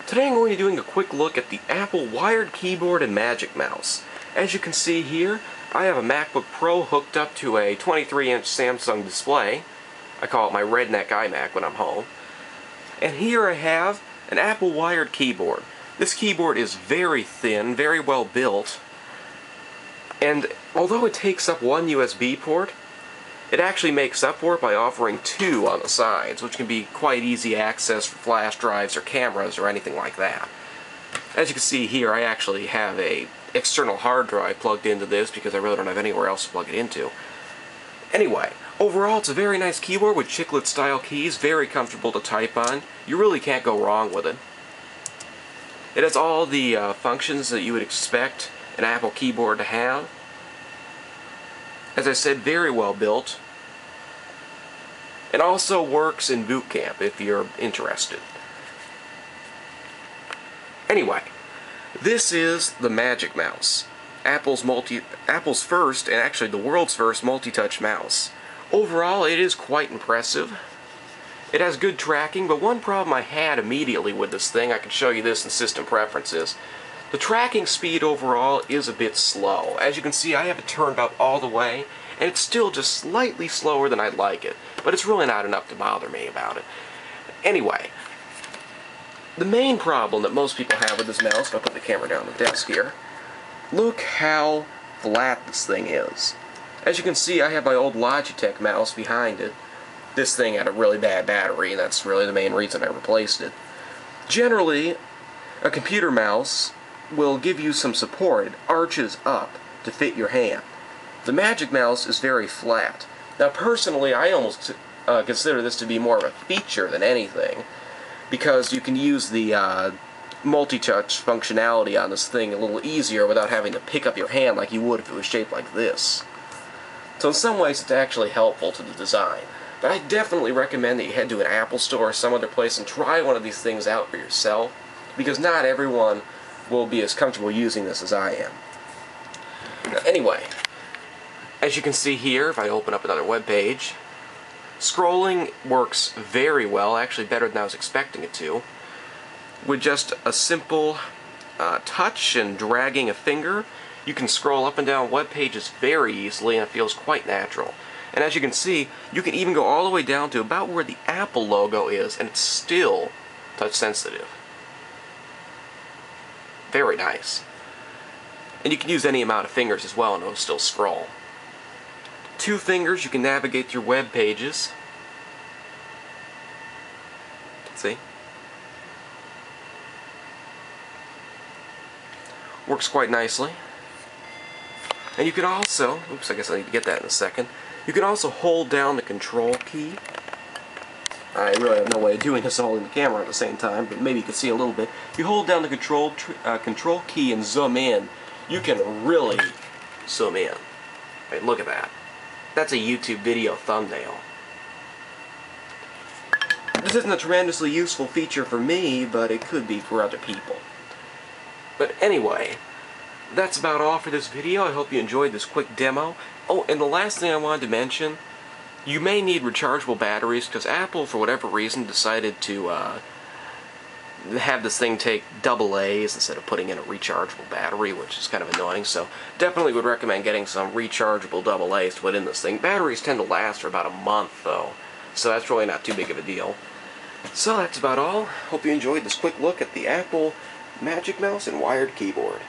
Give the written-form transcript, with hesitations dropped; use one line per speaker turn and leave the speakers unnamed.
Today I'm going to be doing a quick look at the Apple wired keyboard and Magic Mouse. As you can see here, I have a MacBook Pro hooked up to a 23-inch Samsung display. I call it my redneck iMac when I'm home. And here I have an Apple wired keyboard. This keyboard is very thin, very well built, and although it takes up one USB port, it actually makes up for it by offering two on the sides, which can be quite easy access for flash drives or cameras or anything like that. As you can see here, I actually have a external hard drive plugged into this because I really don't have anywhere else to plug it into. Anyway, overall it's a very nice keyboard with chiclet style keys, very comfortable to type on. You really can't go wrong with it. It has all the functions that you would expect an Apple keyboard to have. As I said, very well built. It also works in Boot Camp if you're interested. Anyway, this is the Magic Mouse, Apple's first, and actually the world's first, multi-touch mouse. Overall, it is quite impressive. It has good tracking, but one problem I had immediately with this thing, I can show you this in System Preferences. The tracking speed overall is a bit slow. As you can see, I have it turned up all the way, and it's still just slightly slower than I'd like it. But it's really not enough to bother me about it. Anyway, the main problem that most people have with this mouse, if I put the camera down on the desk here, look how flat this thing is. As you can see, I have my old Logitech mouse behind it. This thing had a really bad battery, and that's really the main reason I replaced it. Generally, a computer mouse will give you some support. It arches up to fit your hand. The Magic Mouse is very flat. Now personally, I almost consider this to be more of a feature than anything, because you can use the multi-touch functionality on this thing a little easier without having to pick up your hand like you would if it was shaped like this. So in some ways it's actually helpful to the design. But I definitely recommend that you head to an Apple store or some other place and try one of these things out for yourself, because not everyone will be as comfortable using this as I am. Now, anyway, as you can see here, if I open up another web page, scrolling works very well, actually better than I was expecting it to. With just a simple touch and dragging a finger, you can scroll up and down web pages very easily, and it feels quite natural. And as you can see, you can even go all the way down to about where the Apple logo is, and it's still touch sensitive. Very nice. And you can use any amount of fingers as well and it'll still scroll. Two fingers, you can navigate through web pages. See? Works quite nicely. And you can also, oops, I guess I need to get that in a second. You can also hold down the control key. I really have no way of doing this all in the camera at the same time, but maybe you can see a little bit. If you hold down the control key and zoom in, you can really zoom in. Right, look at that. That's a YouTube video thumbnail. This isn't a tremendously useful feature for me, but it could be for other people. But anyway, that's about all for this video. I hope you enjoyed this quick demo. Oh, and the last thing I wanted to mention, you may need rechargeable batteries because Apple, for whatever reason, decided to have this thing take AA's instead of putting in a rechargeable battery, which is kind of annoying. So definitely would recommend getting some rechargeable AA's to put in this thing. Batteries tend to last for about a month, though, so that's really not too big of a deal. So that's about all. Hope you enjoyed this quick look at the Apple Magic Mouse and wired keyboard.